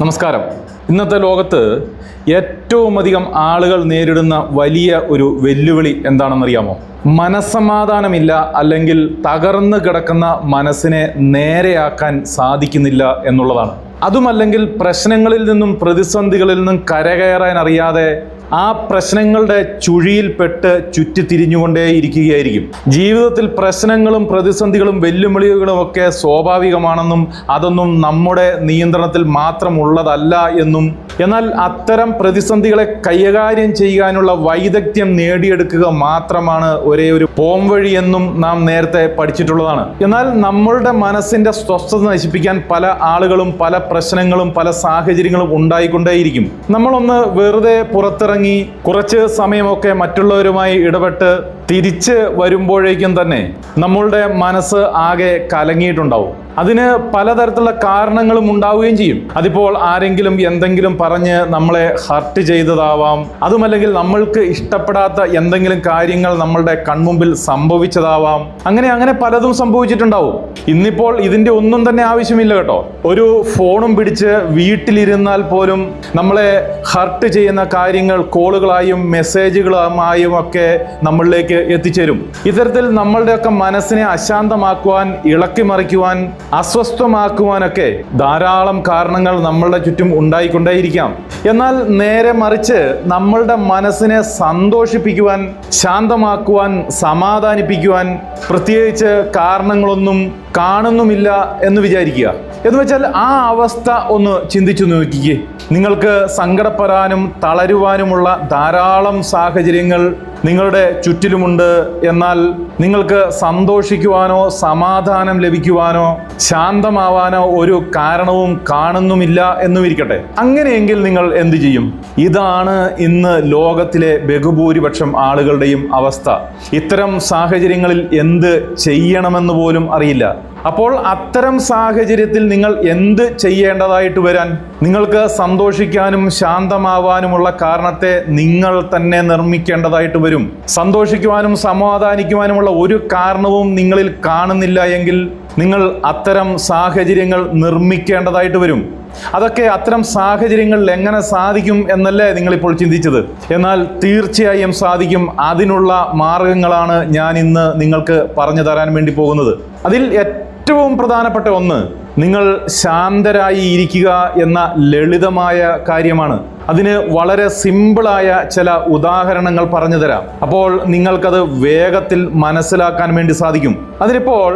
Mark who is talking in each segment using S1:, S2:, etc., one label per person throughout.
S1: നമസ്കാരം. ഇന്നത്തെ ലോകത്ത് ഏറ്റവും അധികം ആളുകൾ നേരിടുന്ന വലിയ ഒരു വെല്ലുവിളി എന്താണെന്നറിയാമോ? മനസ്സമാധാനമില്ല, അല്ലെങ്കിൽ തകർന്നു കിടക്കുന്ന മനസ്സിനെ നേരെയാക്കാൻ സാധിക്കുന്നില്ല എന്നുള്ളതാണ്. അതുമല്ലെങ്കിൽ പ്രശ്നങ്ങളിൽ നിന്നും പ്രതിസന്ധികളിൽ നിന്നും കരകയറാൻ അറിയാതെ ആ പ്രശ്നങ്ങളുടെ ചുഴിയിൽപ്പെട്ട് ചുറ്റിത്തിരിഞ്ഞുകൊണ്ടേയിരിക്കുകയായിരിക്കും. ജീവിതത്തിൽ പ്രശ്നങ്ങളും പ്രതിസന്ധികളും വെല്ലുവിളികളും ഒക്കെ സ്വാഭാവികമാണെന്നും അതൊന്നും നമ്മുടെ നിയന്ത്രണത്തിൽ മാത്രമുള്ളതല്ല എന്നും, എന്നാൽ അത്തരം പ്രതിസന്ധികളെ കൈകാര്യം ചെയ്യാനുള്ള വൈദഗ്ധ്യം നേടിയെടുക്കുക മാത്രമാണ് ഒരേ ഒരു പോംവഴി എന്നും നാം നേരത്തെ പഠിച്ചിട്ടുള്ളതാണ്. എന്നാൽ നമ്മളുടെ മനസ്സിന്റെ സ്വസ്ഥത നശിപ്പിക്കാൻ പല ആളുകളും പല പ്രശ്നങ്ങളും പല സാഹചര്യങ്ങളും ഉണ്ടായിക്കൊണ്ടേയിരിക്കും. നമ്മളൊന്ന് വെറുതെ പുറത്തിറങ്ങി കുറച്ച് സമയമൊക്കെ മറ്റുള്ളവരുമായി ഇടപെട്ട് തിരിച്ച് വരുമ്പോഴേക്കും തന്നെ നമ്മളുടെ മനസ്സ് ആകെ കലങ്ങിയിട്ടുണ്ടാവും. അതിന് പലതരത്തിലുള്ള കാരണങ്ങളും ഉണ്ടാവുകയും ചെയ്യും. അതിപ്പോൾ ആരെങ്കിലും എന്തെങ്കിലും പറഞ്ഞ് നമ്മളെ ഹർട്ട് ചെയ്തതാവാം, അതുമല്ലെങ്കിൽ നമ്മൾക്ക് ഇഷ്ടപ്പെടാത്ത എന്തെങ്കിലും കാര്യങ്ങൾ നമ്മളുടെ കൺമുമ്പിൽ സംഭവിച്ചതാവാം. അങ്ങനെ പലതും സംഭവിച്ചിട്ടുണ്ടാവും. ഇന്നിപ്പോൾ ഇതിൻ്റെ ഒന്നും തന്നെ ആവശ്യമില്ല കേട്ടോ. ഒരു ഫോണും പിടിച്ച് വീട്ടിലിരുന്നാൽ പോലും നമ്മളെ ഹർട്ട് ചെയ്യുന്ന കാര്യങ്ങൾ കോളുകളായും മെസ്സേജുകളുമായും ഒക്കെ നമ്മളിലേക്ക് എത്തിച്ചേരും. ഇത്തരത്തിൽ നമ്മളുടെയൊക്കെ മനസ്സിനെ അശാന്തമാക്കുവാൻ, ഇളക്കിമറിക്കുവാൻ, അസ്വസ്ഥമാക്കുവാനൊക്കെ ധാരാളം കാരണങ്ങൾ നമ്മളുടെ ചുറ്റും ഉണ്ടായിക്കൊണ്ടേയിരിക്കാം. എന്നാൽ നേരെ മറിച്ച് നമ്മളുടെ മനസ്സിനെ സന്തോഷിപ്പിക്കുവാൻ, ശാന്തമാക്കുവാൻ, സമാധാനിപ്പിക്കുവാൻ പ്രത്യേകിച്ച് കാരണങ്ങളൊന്നും കാണുന്നുമില്ല എന്ന് വിചാരിക്കുക. എന്ന് വെച്ചാൽ ആ അവസ്ഥ ഒന്ന് ചിന്തിച്ചു നോക്കിക്കേ. നിങ്ങൾക്ക് സങ്കടപ്പെടാനും തളരുവാനുമുള്ള ധാരാളം സാഹചര്യങ്ങൾ നിങ്ങളുടെ ചുറ്റിലുമുണ്ട്. എന്നാൽ നിങ്ങൾക്ക് സന്തോഷിക്കുവാനോ സമാധാനം ലഭിക്കുവാനോ ശാന്തമാവാനോ ഒരു കാരണവും കാണുന്നുമില്ല എന്നുമിരിക്കട്ടെ. അങ്ങനെയെങ്കിൽ നിങ്ങൾ എന്തു ചെയ്യും? ഇതാണ് ഇന്ന് ലോകത്തിലെ ബഹുഭൂരിപക്ഷം ആളുകളുടെയും അവസ്ഥ. ഇത്തരം സാഹചര്യങ്ങളിൽ എന്ത് ചെയ്യണമെന്ന് പോലും അറിയില്ല. അപ്പോൾ അത്തരം സാഹചര്യത്തിൽ നിങ്ങൾ എന്ത് ചെയ്യേണ്ടതായിട്ട് വരാൻ? നിങ്ങൾക്ക് സന്തോഷിക്കാനും ശാന്തമാവാനുമുള്ള കാരണത്തെ നിങ്ങൾ തന്നെ നിർമ്മിക്കേണ്ടതായിട്ട് വരും. സന്തോഷിക്കുവാനും സമാധാനിക്കുവാനുമുള്ള ഒരു കാരണവും നിങ്ങളിൽ കാണുന്നില്ല എങ്കിൽ നിങ്ങൾ അത്തരം സാഹചര്യങ്ങൾ നിർമ്മിക്കേണ്ടതായിട്ട് വരും. അതൊക്കെ അത്തരം സാഹചര്യങ്ങളിൽ എങ്ങനെ സാധിക്കും എന്നല്ലേ നിങ്ങളിപ്പോൾ ചിന്തിച്ചത്? എന്നാൽ തീർച്ചയായും സാധിക്കും. അതിനുള്ള മാർഗങ്ങളാണ് ഞാൻ ഇന്ന് നിങ്ങൾക്ക് പറഞ്ഞു തരാൻ വേണ്ടി പോകുന്നത്. അതിൽ ഏറ്റവും പ്രധാനപ്പെട്ട ഒന്ന്, നിങ്ങൾ ശാന്തരായി ഇരിക്കുക എന്ന ലളിതമായ കാര്യമാണ്. അതിന് വളരെ സിമ്പിളായ ചില ഉദാഹരണങ്ങൾ പറഞ്ഞു തരാം. അപ്പോൾ നിങ്ങൾക്കത് വേഗത്തിൽ മനസ്സിലാക്കാൻ വേണ്ടി സാധിക്കും. അതിനിപ്പോൾ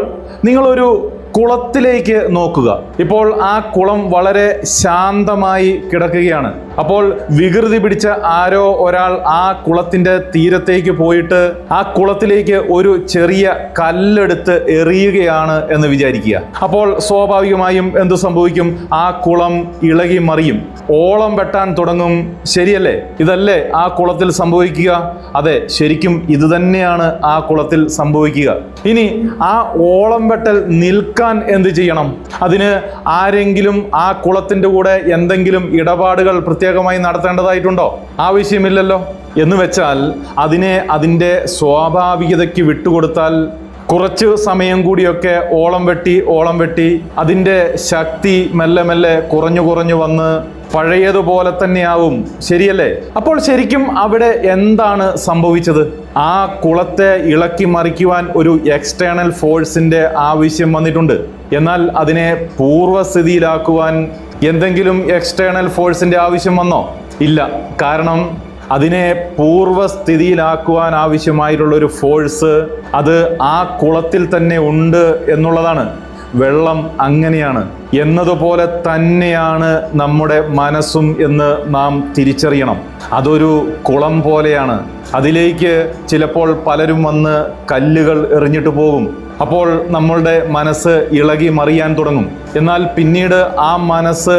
S1: നിങ്ങളൊരു കുളത്തിലേക്ക് നോക്കുക. ഇപ്പോൾ ആ കുളം വളരെ ശാന്തമായി കിടക്കുകയാണ്. അപ്പോൾ വികൃതി പിടിച്ച ആരോ ഒരാൾ ആ കുളത്തിന്റെ തീരത്തേക്ക് പോയിട്ട് ആ കുളത്തിലേക്ക് ഒരു ചെറിയ കല്ലെടുത്ത് എറിയുകയാണ് എന്ന് വിചാരിക്കുക. അപ്പോൾ സ്വാഭാവികമായും എന്തു സംഭവിക്കും? ആ കുളം ഇളകി മറിയും, ഓളം വെട്ടാൻ തുടങ്ങും. ശരിയല്ലേ? ഇതല്ലേ ആ കുളത്തിൽ സംഭവിക്കുക? അതെ, ശരിക്കും ഇത് തന്നെയാണ് ആ കുളത്തിൽ സംഭവിക്കുക. ഇനി ആ ഓളം വെട്ടൽ നിൽക്കാൻ എന്ത് ചെയ്യണം? അതിന് ആരെങ്കിലും ആ കുളത്തിന്റെ കൂടെ എന്തെങ്കിലും ഇടപാടുകൾ പ്രത്യേകമായി നടത്തേണ്ടതായിട്ടുണ്ടോ? ആവശ്യമില്ലല്ലോ. എന്ന് വെച്ചാൽ അതിനെ അതിൻ്റെ സ്വാഭാവികതയ്ക്ക് വിട്ടുകൊടുത്താൽ കുറച്ച് സമയം കൂടിയൊക്കെ ഓളം വെട്ടി അതിൻ്റെ ശക്തി മെല്ലെ മെല്ലെ കുറഞ്ഞു വന്ന് പഴയതുപോലെ തന്നെയാവും. ശരിയല്ലേ? അപ്പോൾ ശരിക്കും അവിടെ എന്താണ് സംഭവിച്ചത്? ആ കുളത്തെ ഇളക്കി മറിക്കുവാൻ ഒരു എക്സ്റ്റേണൽ ഫോഴ്സിന്റെ ആവശ്യം വന്നിട്ടുണ്ട്. എന്നാൽ അതിനെ പൂർവ്വസ്ഥിതിയിലാക്കുവാൻ എന്തെങ്കിലും എക്സ്റ്റേണൽ ഫോഴ്സിന്റെ ആവശ്യം വന്നോ? ഇല്ല. കാരണം അതിനെ പൂർവ്വസ്ഥിതിയിലാക്കുവാൻ ആവശ്യമായിട്ടുള്ളൊരു ഫോഴ്സ് അത് ആ കുളത്തിൽ തന്നെ ഉണ്ട് എന്നുള്ളതാണ്. വെള്ളം അങ്ങനെയാണ് എന്നതുപോലെ തന്നെയാണ് നമ്മുടെ മനസ്സും എന്ന് നാം തിരിച്ചറിയണം. അതൊരു കുളം പോലെയാണ്. അതിലേക്ക് ചിലപ്പോൾ പലരും വന്ന് കല്ലുകൾ എറിഞ്ഞിട്ട് പോകും. അപ്പോൾ നമ്മളുടെ മനസ്സ് ഇളകി മറിയാൻ തുടങ്ങും. എന്നാൽ പിന്നീട് ആ മനസ്സ്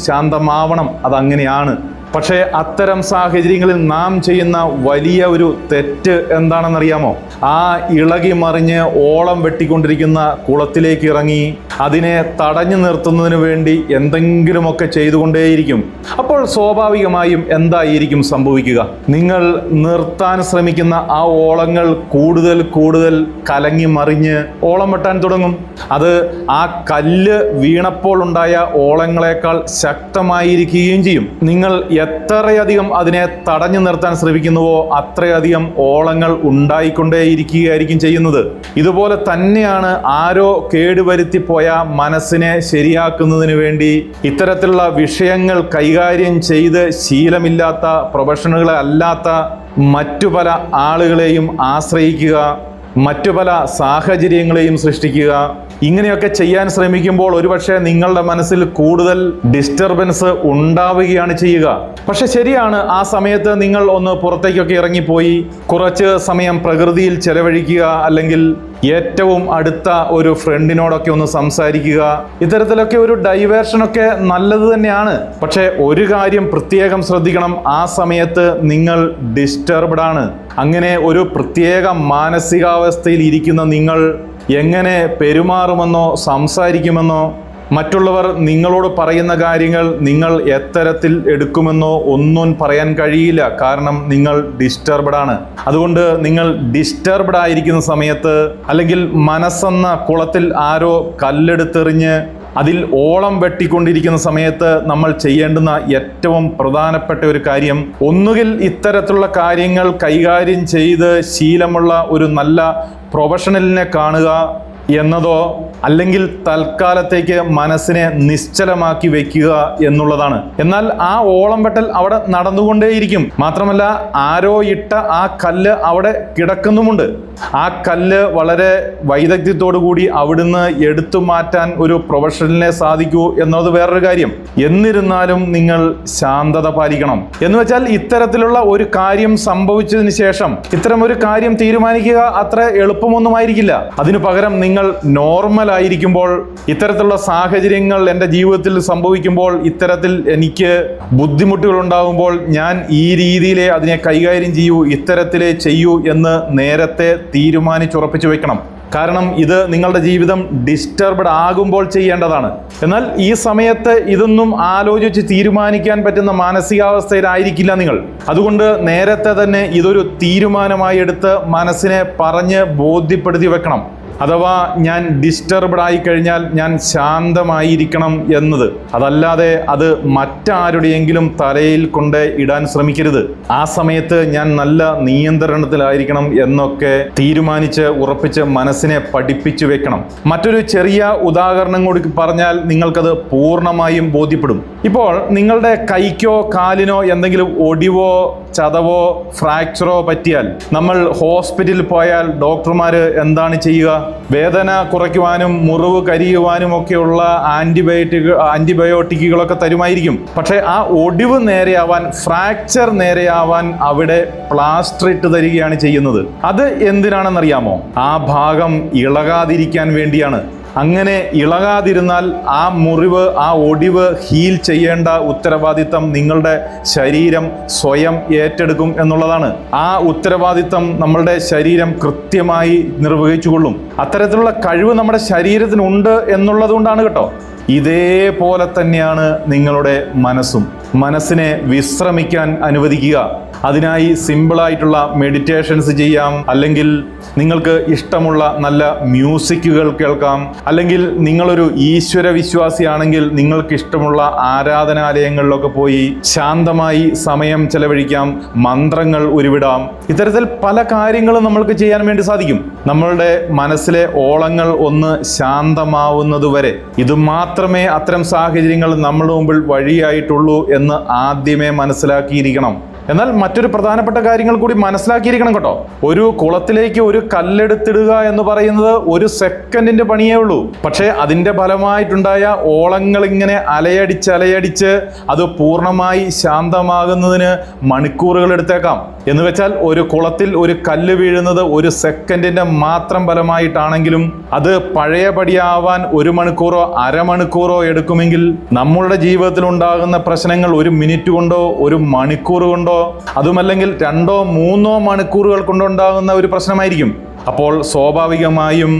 S1: ശാന്തമാവണം. അതങ്ങനെയാണ്. പക്ഷേ അത്തരം സാഹചര്യങ്ങളിൽ നാം ചെയ്യുന്ന വലിയ ഒരു തെറ്റ് എന്താണെന്നറിയാമോ? ആ ഇളകി മറിഞ്ഞ് ഓളം വെട്ടിക്കൊണ്ടിരിക്കുന്ന കുളത്തിലേക്ക് ഇറങ്ങി അതിനെ തടഞ്ഞു നിർത്തുന്നതിന് വേണ്ടി എന്തെങ്കിലുമൊക്കെ ചെയ്തുകൊണ്ടേയിരിക്കും. അപ്പോൾ സ്വാഭാവികമായും എന്തായിരിക്കും സംഭവിക്കുക? നിങ്ങൾ നിർത്താൻ ശ്രമിക്കുന്ന ആ ഓളങ്ങൾ കൂടുതൽ കൂടുതൽ കലങ്ങി മറിഞ്ഞ് ഓളം വെട്ടാൻ തുടങ്ങും. അത് ആ കല്ല് വീണപ്പോൾ ഉണ്ടായ ഓളങ്ങളെക്കാൾ ശക്തമായിരിക്കുകയും ചെയ്യും. നിങ്ങൾ എത്രയധികം അതിനെ തടഞ്ഞു നിർത്താൻ ശ്രമിക്കുന്നുവോ അത്രയധികം ഓളങ്ങൾ ഉണ്ടായിക്കൊണ്ടേയിരിക്കുകയായിരിക്കും ചെയ്യുന്നത്. ഇതുപോലെ തന്നെയാണ് ആരോ കേടുവരുത്തിപ്പോയ മനസ്സിനെ ശരിയാക്കുന്നതിന് വേണ്ടി ഇത്തരത്തിലുള്ള വിഷയങ്ങൾ കൈകാര്യം ചെയ്ത് ശീലമില്ലാത്ത പ്രൊഫഷണലുകളെ അല്ലാത്ത മറ്റു പല ആളുകളെയും ആശ്രയിക്കുക, മറ്റു പല സാഹചര്യങ്ങളെയും സൃഷ്ടിക്കുക. ഇങ്ങനെയൊക്കെ ചെയ്യാൻ ശ്രമിക്കുമ്പോൾ ഒരുപക്ഷെ നിങ്ങളുടെ മനസ്സിൽ കൂടുതൽ ഡിസ്റ്റർബൻസ് ഉണ്ടാവുകയാണ് ചെയ്യുക. പക്ഷെ ശരിയാണ്, ആ സമയത്ത് നിങ്ങൾ ഒന്ന് പുറത്തേക്കൊക്കെ ഇറങ്ങിപ്പോയി കുറച്ച് സമയം പ്രകൃതിയിൽ ചെലവഴിക്കുക, അല്ലെങ്കിൽ ഏറ്റവും അടുത്ത ഒരു ഫ്രണ്ടിനോടൊക്കെ ഒന്ന് സംസാരിക്കുക. ഇത്തരത്തിലൊക്കെ ഒരു ഡൈവേർഷനൊക്കെ നല്ലത് തന്നെയാണ്. പക്ഷേ ഒരു കാര്യം പ്രത്യേകം ശ്രദ്ധിക്കണം, ആ സമയത്ത് നിങ്ങൾ ഡിസ്റ്റർബ്ഡ് ആണ്. അങ്ങനെ ഒരു പ്രത്യേക മാനസികാവസ്ഥയിൽ ഇരിക്കുന്ന നിങ്ങൾ എങ്ങനെ പെരുമാറുമെന്നോ സംസാരിക്കുമെന്നോ, മറ്റുള്ളവർ നിങ്ങളോട് പറയുന്ന കാര്യങ്ങൾ നിങ്ങൾ എത്തരത്തിൽ എടുക്കുമെന്നോ ഒന്നും പറയാൻ കഴിയില്ല. കാരണം നിങ്ങൾ ഡിസ്റ്റർബ്ഡ് ആണ്. അതുകൊണ്ട് നിങ്ങൾ ഡിസ്റ്റർബ്ഡ് ആയിരിക്കുന്ന സമയത്ത്, അല്ലെങ്കിൽ മനസ്സെന്ന കുളത്തിൽ ആരോ കല്ലെടുത്തെറിഞ്ഞ് അതിൽ ഓളം വെട്ടിക്കൊണ്ടിരിക്കുന്ന സമയത്ത് നമ്മൾ ചെയ്യേണ്ടുന്ന ഏറ്റവും പ്രധാനപ്പെട്ട ഒരു കാര്യം, ഒന്നുകിൽ ഇത്തരത്തിലുള്ള കാര്യങ്ങൾ കൈകാര്യം ചെയ്ത് ശീലമുള്ള ഒരു നല്ല പ്രൊഫഷണലിനെ കാണുക എന്നതോ, അല്ലെങ്കിൽ തൽക്കാലത്തേക്ക് മനസ്സിനെ നിശ്ചലമാക്കി വെക്കുക എന്നുള്ളതാണ്. എന്നാൽ ആ ഓളം വെട്ടൽ അവിടെ നടന്നുകൊണ്ടേയിരിക്കും. മാത്രമല്ല ആരോ ഇട്ട ആ കല്ല് അവിടെ കിടക്കുന്നുമുണ്ട്. ആ കല്ല് വളരെ വൈദഗ്ധ്യത്തോടു കൂടി അവിടുന്ന് എടുത്തു മാറ്റാൻ ഒരു പ്രൊഫഷണലിനെ സാധിക്കൂ എന്നത് വേറൊരു കാര്യം. എന്നിരുന്നാലും നിങ്ങൾ ശാന്തത പാലിക്കണം. എന്ന് വെച്ചാൽ ഇത്തരത്തിലുള്ള ഒരു കാര്യം സംഭവിച്ചതിന് ശേഷം ഇത്തരം ഒരു കാര്യം തീരുമാനിക്കുക അത്ര എളുപ്പമൊന്നുമായിരിക്കില്ല. അതിനു പകരം നിങ്ങൾ നോർമൽ ആയിരിക്കുമ്പോൾ, ഇത്തരത്തിലുള്ള സാഹചര്യങ്ങൾ എൻ്റെ ജീവിതത്തിൽ സംഭവിക്കുമ്പോൾ, ഇത്തരത്തിൽ എനിക്ക് ബുദ്ധിമുട്ടുകൾ ഉണ്ടാകുമ്പോൾ ഞാൻ ഈ രീതിയിലേ അതിനെ കൈകാര്യം ചെയ്യൂ, ഇത്തരത്തിലേ ചെയ്യൂ എന്ന് നേരത്തെ തീരുമാനിച്ചുറപ്പിച്ചു വെക്കണം. കാരണം ഇത് നിങ്ങളുടെ ജീവിതം ഡിസ്റ്റർബ്ഡ് ആകുമ്പോൾ ചെയ്യേണ്ടതാണ്. എന്നാൽ ഈ സമയത്ത് ഇതൊന്നും ആലോചിച്ച് തീരുമാനിക്കാൻ പറ്റുന്ന മാനസികാവസ്ഥയിലായിരിക്കില്ല നിങ്ങൾ. അതുകൊണ്ട് നേരത്തെ തന്നെ ഇതൊരു തീരുമാനമായി എടുത്ത് മനസ്സിനെ പറഞ്ഞ് ബോധ്യപ്പെടുത്തി വെക്കണം. അഥവാ ഞാൻ ഡിസ്റ്റർബ്ഡ് ആയി കഴിഞ്ഞാൽ ഞാൻ ശാന്തമായിരിക്കണം എന്നത്. അതല്ലാതെ അത് മറ്റാരുടെയെങ്കിലും തലയിൽ കൊണ്ട് ഇടാൻ ശ്രമിക്കരുത്. ആ സമയത്ത് ഞാൻ നല്ല നിയന്ത്രണത്തിലായിരിക്കണം എന്നൊക്കെ തീരുമാനിച്ച് ഉറപ്പിച്ച് മനസ്സിനെ പഠിപ്പിച്ചു വെക്കണം. മറ്റൊരു ചെറിയ ഉദാഹരണം കൂടി പറഞ്ഞാൽ നിങ്ങൾക്കത് പൂർണ്ണമായും ബോധ്യപ്പെടും. ഇപ്പോൾ നിങ്ങളുടെ കൈക്കോ കാലിനോ എന്തെങ്കിലും ഒടിവോ ചതവോ ഫ്രാക്ചറോ പറ്റിയാൽ നമ്മൾ ഹോസ്പിറ്റലിൽ പോയാൽ ഡോക്ടർമാർ എന്താണ് ചെയ്യുക? വേദന കുറയ്ക്കുവാനും മുറിവ് കരിയുവാനും ഒക്കെയുള്ള ആന്റിബയോട്ടിക്കുകളൊക്കെ തരുമായിരിക്കും. പക്ഷേ ആ ഒടിവ് നേരെയാവാൻ, ഫ്രാക്ചർ നേരെയാവാൻ അവിടെ പ്ലാസ്റ്റർ ഇട്ട് തരികയാണ് ചെയ്യുന്നത്. അത് എന്തിനാണെന്നറിയാമോ? ആ ഭാഗം ഇളകാതിരിക്കാൻ വേണ്ടിയാണ്. അങ്ങനെ ഇളകാതിരുന്നാൽ ആ മുറിവ്, ആ ഒടിവ് ഹീൽ ചെയ്യേണ്ട ഉത്തരവാദിത്തം നിങ്ങളുടെ ശരീരം സ്വയം ഏറ്റെടുക്കും എന്നുള്ളതാണ്. ആ ഉത്തരവാദിത്തം നമ്മളുടെ ശരീരം കൃത്യമായി നിർവഹിച്ചുകൊള്ളും. അത്തരത്തിലുള്ള കഴിവ് നമ്മുടെ ശരീരത്തിനുണ്ട് എന്നുള്ളത് കൊണ്ടാണ് കേട്ടോ. ഇതേപോലെ തന്നെയാണ് നിങ്ങളുടെ മനസ്സും. മനസ്സിനെ വിശ്രമിക്കാൻ അനുവദിക്കുക. അതിനായി സിമ്പിളായിട്ടുള്ള മെഡിറ്റേഷൻസ് ചെയ്യാം, അല്ലെങ്കിൽ നിങ്ങൾക്ക് ഇഷ്ടമുള്ള നല്ല മ്യൂസിക്കുകൾ കേൾക്കാം, അല്ലെങ്കിൽ നിങ്ങളൊരു ഈശ്വര വിശ്വാസിയാണെങ്കിൽ നിങ്ങൾക്ക് ഇഷ്ടമുള്ള ആരാധനാലയങ്ങളിലൊക്കെ പോയി ശാന്തമായി സമയം ചെലവഴിക്കാം, മന്ത്രങ്ങൾ ഉരുവിടാം. ഇത്തരത്തിൽ പല കാര്യങ്ങളും നമ്മൾക്ക് ചെയ്യാൻ വേണ്ടി സാധിക്കും. നമ്മളുടെ മനസ്സിലെ ഓളങ്ങൾ ഒന്ന് ശാന്തമാവുന്നതുവരെ. ഇത് മാത്രമേ അത്തരം സാഹചര്യങ്ങൾ നമ്മുടെ മുമ്പിൽ വഴിയായിട്ടുള്ളൂ എന്ന് ആദ്യമേ മനസ്സിലാക്കിയിരിക്കണം. എന്നാൽ മറ്റൊരു പ്രധാനപ്പെട്ട കാര്യങ്ങൾ കൂടി മനസ്സിലാക്കിയിരിക്കണം കേട്ടോ. ഒരു കുളത്തിലേക്ക് ഒരു കല്ലെടുത്തിടുക എന്ന് പറയുന്നത് ഒരു സെക്കൻഡിന്റെ പണിയേ ഉള്ളൂ. പക്ഷേ അതിന്റെ ഫലമായിട്ടുണ്ടായ ഓളങ്ങൾ ഇങ്ങനെ അലയടിച്ച് അത് പൂർണ്ണമായി ശാന്തമാകുന്നതിന് മണിക്കൂറുകൾ എടുത്തേക്കാം. എന്ന് വെച്ചാൽ ഒരു കുളത്തിൽ ഒരു കല്ല് വീഴുന്നത് 1 സെക്കൻഡിന്റെ മാത്രം ഫലമായിട്ടാണെങ്കിലും അത് പഴയപടിയാവാൻ 1 മണിക്കൂറോ അരമണിക്കൂറോ എടുക്കുമെങ്കിൽ നമ്മളുടെ ജീവിതത്തിൽ ഉണ്ടാകുന്ന പ്രശ്നങ്ങൾ 1 മിനിറ്റ് കൊണ്ടോ 1 മണിക്കൂർ കൊണ്ടോ അതുമല്ലെങ്കിൽ 2 3 മണിക്കൂറുകൾ കൊണ്ടുണ്ടാകുന്ന ഒരു പ്രശ്നമായിരിക്കും. അപ്പോൾ സ്വാഭാവികമായും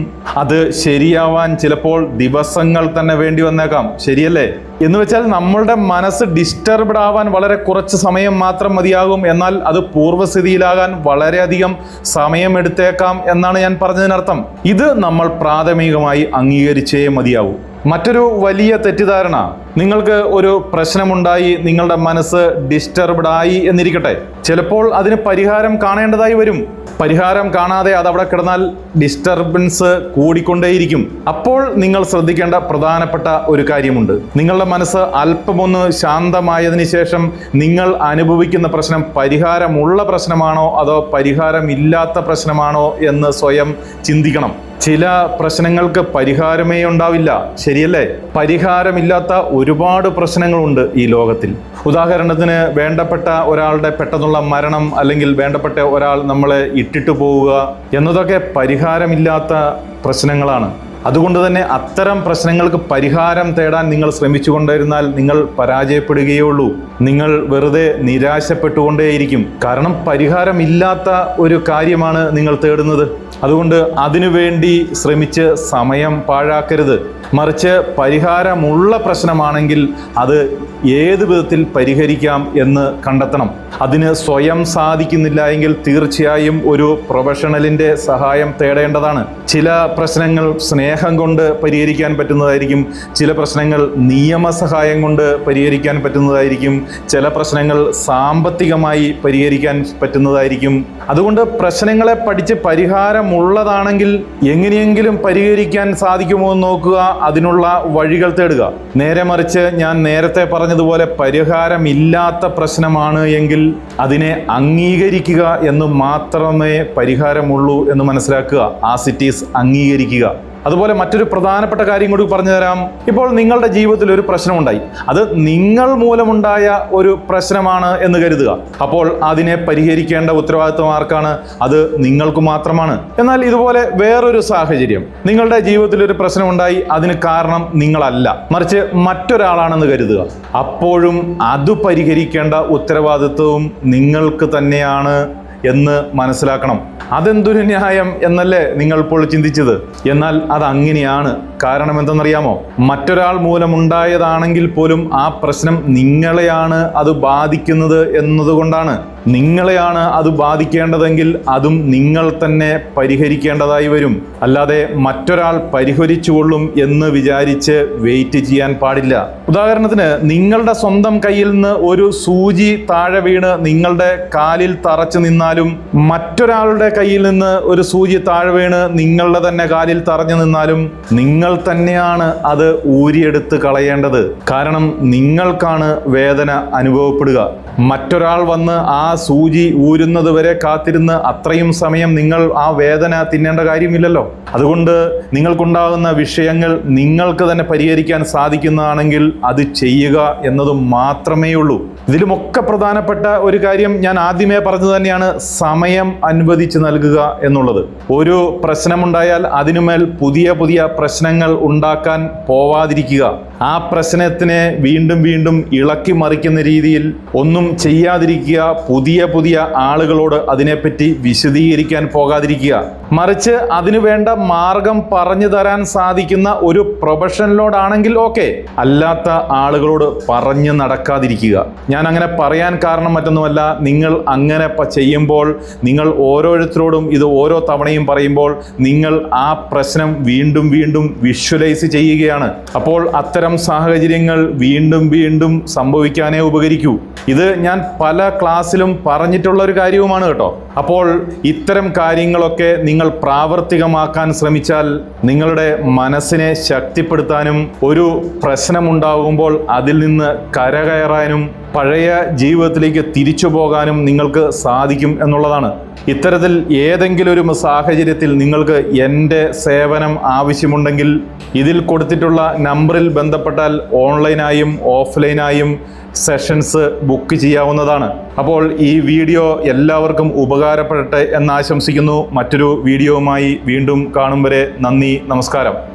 S1: അത് ശരിയാവാൻ ചിലപ്പോൾ ദിവസങ്ങൾ തന്നെ വേണ്ടി വന്നേക്കാം. ശരിയല്ലേ? എന്ന് വെച്ചാൽ നമ്മളുടെ മനസ്സ് ഡിസ്റ്റർബ്ഡ് ആവാൻ വളരെ കുറച്ച് സമയം മാത്രം മതിയാകും. എന്നാൽ അത് പൂർവ്വസ്ഥിതിയിലാകാൻ വളരെയധികം സമയമെടുത്തേക്കാം എന്നാണ് ഞാൻ പറഞ്ഞതിനർത്ഥം. ഇത് നമ്മൾ പ്രാഥമികമായി അംഗീകരിച്ചേ മതിയാവൂ. മറ്റൊരു വലിയ തെറ്റിദ്ധാരണ, നിങ്ങൾക്ക് ഒരു പ്രശ്നമുണ്ടായി, നിങ്ങളുടെ മനസ്സ് ഡിസ്റ്റർബ്ഡ് ആയി എന്നിരിക്കട്ടെ, ചിലപ്പോൾ അതിന് പരിഹാരം കാണേണ്ടതായി വരും. പരിഹാരം കാണാതെ അതവിടെ കിടന്നാൽ ഡിസ്റ്റർബൻസ് കൂടിക്കൊണ്ടേയിരിക്കും. അപ്പോൾ നിങ്ങൾ ശ്രദ്ധിക്കേണ്ട പ്രധാനപ്പെട്ട ഒരു കാര്യമുണ്ട്. നിങ്ങളുടെ മനസ്സ് അല്പമൊന്ന് ശാന്തമായതിനു ശേഷം നിങ്ങൾ അനുഭവിക്കുന്ന പ്രശ്നം പരിഹാരമുള്ള പ്രശ്നമാണോ അതോ പരിഹാരമില്ലാത്ത പ്രശ്നമാണോ എന്ന് സ്വയം ചിന്തിക്കണം. ചില പ്രശ്നങ്ങൾക്ക് പരിഹാരമേ ഉണ്ടാവില്ല. ശരിയല്ലേ? പരിഹാരമില്ലാത്ത ഒരുപാട് പ്രശ്നങ്ങളുണ്ട് ഈ ലോകത്തിൽ. ഉദാഹരണത്തിന് വേണ്ടപ്പെട്ട ഒരാളുടെ പെട്ടെന്നുള്ള മരണം, അല്ലെങ്കിൽ വേണ്ടപ്പെട്ട ഒരാൾ നമ്മളെ ഇട്ടിട്ട് പോവുക എന്നതൊക്കെ പരിഹാരമില്ലാത്ത പ്രശ്നങ്ങളാണ്. അതുകൊണ്ട് തന്നെ അത്തരം പ്രശ്നങ്ങൾക്ക് പരിഹാരം തേടാൻ നിങ്ങൾ ശ്രമിച്ചുകൊണ്ടിരുന്നാൽ നിങ്ങൾ പരാജയപ്പെടുകയുള്ളൂ. നിങ്ങൾ വെറുതെ നിരാശപ്പെട്ടുകൊണ്ടേയിരിക്കും. കാരണം പരിഹാരമില്ലാത്ത ഒരു കാര്യമാണ് നിങ്ങൾ തേടുന്നത്. അതുകൊണ്ട് അതിനുവേണ്ടി ശ്രമിച്ച് സമയം പാഴാക്കരുത്. മറിച്ച് പരിഹാരമുള്ള പ്രശ്നമാണെങ്കിൽ അത് ഏത് വിധത്തിൽ പരിഹരിക്കാം എന്ന് കണ്ടെത്തണം. അതിന് സ്വയം സാധിക്കുന്നില്ല എങ്കിൽ തീർച്ചയായും ഒരു പ്രൊഫഷണലിൻ്റെ സഹായം തേടേണ്ടതാണ്. ചില പ്രശ്നങ്ങൾ സ്നേഹം കൊണ്ട് പരിഹരിക്കാൻ പറ്റുന്നതായിരിക്കും, ചില പ്രശ്നങ്ങൾ നിയമസഹായം കൊണ്ട് പരിഹരിക്കാൻ പറ്റുന്നതായിരിക്കും, ചില പ്രശ്നങ്ങൾ സാമ്പത്തികമായി പരിഹരിക്കാൻ പറ്റുന്നതായിരിക്കും. അതുകൊണ്ട് പ്രശ്നങ്ങളെ പഠിച്ച് പരിഹാരമുള്ളതാണെങ്കിൽ എങ്ങനെയെങ്കിലും പരിഹരിക്കാൻ സാധിക്കുമോ എന്ന് നോക്കുക, അതിനുള്ള വഴികൾ തേടുക. നേരെ മറിച്ച് ഞാൻ നേരത്തെ പറഞ്ഞതുപോലെ പരിഹാരമില്ലാത്ത പ്രശ്നമാണ് എങ്കിൽ അതിനെ അംഗീകരിക്കുക എന്ന് മാത്രമേ പരിഹാരമുള്ളൂ എന്ന് മനസ്സിലാക്കുക. ആസ് ഇറ്റ് ഈസ് അംഗീകരിക്കുക. അതുപോലെ മറ്റൊരു പ്രധാനപ്പെട്ട കാര്യം കൂടി പറഞ്ഞു തരാം. ഇപ്പോൾ നിങ്ങളുടെ ജീവിതത്തിൽ ഒരു പ്രശ്നമുണ്ടായി, അത് നിങ്ങൾ മൂലമുണ്ടായ ഒരു പ്രശ്നമാണ് എന്ന് കരുതുക. അപ്പോൾ അതിനെ പരിഹരിക്കേണ്ട ഉത്തരവാദിത്വം ആർക്കാണ്? അത് നിങ്ങൾക്ക് മാത്രമാണ്. എന്നാൽ ഇതുപോലെ വേറൊരു സാഹചര്യം, നിങ്ങളുടെ ജീവിതത്തിൽ ഒരു പ്രശ്നമുണ്ടായി, അതിന് കാരണം നിങ്ങളല്ല, മറിച്ച് മറ്റൊരാളാണെന്ന് കരുതുക. അപ്പോഴും അത് പരിഹരിക്കേണ്ട ഉത്തരവാദിത്വവും നിങ്ങൾക്ക് തന്നെയാണ് എന്ന് മനസ്സിലാക്കണം. അതെന്തൊരു ന്യായം എന്നല്ലേ നിങ്ങൾ ഇപ്പോൾ ചിന്തിച്ചത്? എന്നാൽ അതങ്ങനെയാണ്. കാരണം എന്തെന്നറിയാമോ? മറ്റൊരാൾ മൂലമുണ്ടായതാണെങ്കിൽ പോലും ആ പ്രശ്നം നിങ്ങളെയാണ് അത് ബാധിക്കുന്നത് എന്നതുകൊണ്ടാണ്. നിങ്ങളെയാണ് അത് ബാധിക്കേണ്ടതെങ്കിൽ അതും നിങ്ങൾ തന്നെ പരിഹരിക്കേണ്ടതായി വരും. അല്ലാതെ മറ്റൊരാൾ പരിഹരിച്ചുകൊള്ളും എന്ന് വിചാരിച്ച് വെയിറ്റ് ചെയ്യാൻ പാടില്ല. ഉദാഹരണത്തിന്, നിങ്ങളുടെ സ്വന്തം കയ്യിൽ നിന്ന് ഒരു സൂചി താഴെ വീണ് നിങ്ങളുടെ കാലിൽ തറച്ചു നിന്നാലും, മറ്റൊരാളുടെ കയ്യിൽ നിന്ന് ഒരു സൂചി താഴെ വീണ് നിങ്ങളുടെ തന്നെ കാലിൽ തറഞ്ഞു നിന്നാലും നിങ്ങൾ തന്നെയാണ് അത് ഊരിയെടുത്ത് കളയേണ്ടത്. കാരണം നിങ്ങൾക്കാണ് വേദന അനുഭവപ്പെടുക. മറ്റൊരാൾ വന്ന് ആ സൂചി ഊരുന്നത് വരെ കാത്തിരുന്ന് അത്രയും സമയം നിങ്ങൾ ആ വേദന തിന്നേണ്ട കാര്യമില്ലല്ലോ. അതുകൊണ്ട് നിങ്ങൾക്കുണ്ടാകുന്ന വിഷയങ്ങൾ നിങ്ങൾക്ക് തന്നെ പരിഹരിക്കാൻ സാധിക്കുന്നതാണെങ്കിൽ അത് ചെയ്യുക എന്നത് മാത്രമേ ഉള്ളൂ. ഇതിലുമൊക്കെ പ്രധാനപ്പെട്ട ഒരു കാര്യം ഞാൻ ആദ്യമേ പറഞ്ഞു തന്നെയാണ്, സമയം അനുവദിച്ച് നൽകുക എന്നുള്ളത്. ഒരു പ്രശ്നമുണ്ടായാൽ അതിനുമേൽ പുതിയ പുതിയ പ്രശ്നങ്ങൾ ഉണ്ടാക്കാൻ പോവാതിരിക്കുക. ആ പ്രശ്നത്തിനെ വീണ്ടും വീണ്ടും ഇളക്കി മറിക്കുന്ന രീതിയിൽ ഒന്നും ചെയ്യാതിരിക്കുക. പുതിയ പുതിയ ആളുകളോട് അതിനെപ്പറ്റി വിശദീകരിക്കാൻ പോകാതിരിക്കുക. മറിച്ച് അതിനു വേണ്ട മാർഗം പറഞ്ഞു തരാൻ സാധിക്കുന്ന ഒരു പ്രൊഫഷണലോടാണെങ്കിൽ ഓക്കെ, അല്ലാത്ത ആളുകളോട് പറഞ്ഞു നടക്കാതിരിക്കുക. ഞാൻ അങ്ങനെ പറയാൻ കാരണം മറ്റൊന്നുമല്ല, നിങ്ങൾ അങ്ങനെ ചെയ്യുമ്പോൾ, നിങ്ങൾ ഓരോരുത്തരോടും ഇത് ഓരോ തവണയും പറയുമ്പോൾ നിങ്ങൾ ആ പ്രശ്നം വീണ്ടും വീണ്ടും വിഷ്വലൈസ് ചെയ്യുകയാണ്. അപ്പോൾ അത്തരം സാഹചര്യങ്ങൾ വീണ്ടും വീണ്ടും സംഭവിക്കാനേ ഉപകരിക്കൂ. ഇത് ഞാൻ പല ക്ലാസ്സിലും പറഞ്ഞിട്ടുള്ള ഒരു കാര്യവുമാണ് കേട്ടോ. അപ്പോൾ ഇത്തരം കാര്യങ്ങളൊക്കെ നിങ്ങൾ പ്രാവർത്തികമാക്കാൻ ശ്രമിച്ചാൽ നിങ്ങളുടെ മനസ്സിനെ ശക്തിപ്പെടുത്താനും ഒരു പ്രശ്നമുണ്ടാകുമ്പോൾ അതിൽ നിന്ന് കരകയറാനും പഴയ ജീവിതത്തിലേക്ക് തിരിച്ചു പോകാനും നിങ്ങൾക്ക് സാധിക്കും എന്നുള്ളതാണ്. ഇത്തരത്തിൽ ഏതെങ്കിലും ഒരു സാഹചര്യത്തിൽ നിങ്ങൾക്ക് എൻ്റെ സേവനം ആവശ്യമുണ്ടെങ്കിൽ ഇതിൽ കൊടുത്തിട്ടുള്ള നമ്പറിൽ ബന്ധപ്പെട്ടാൽ ഓൺലൈനായും ഓഫ്ലൈനായും സെഷൻസ് ബുക്ക് ചെയ്യാവുന്നതാണ്. അപ്പോൾ ഈ വീഡിയോ എല്ലാവർക്കും ഉപകാരപ്പെടട്ടെ എന്ന് ആശംസിക്കുന്നു. മറ്റൊരു വീഡിയോവുമായി വീണ്ടും കാണും വരെ നന്ദി, നമസ്കാരം.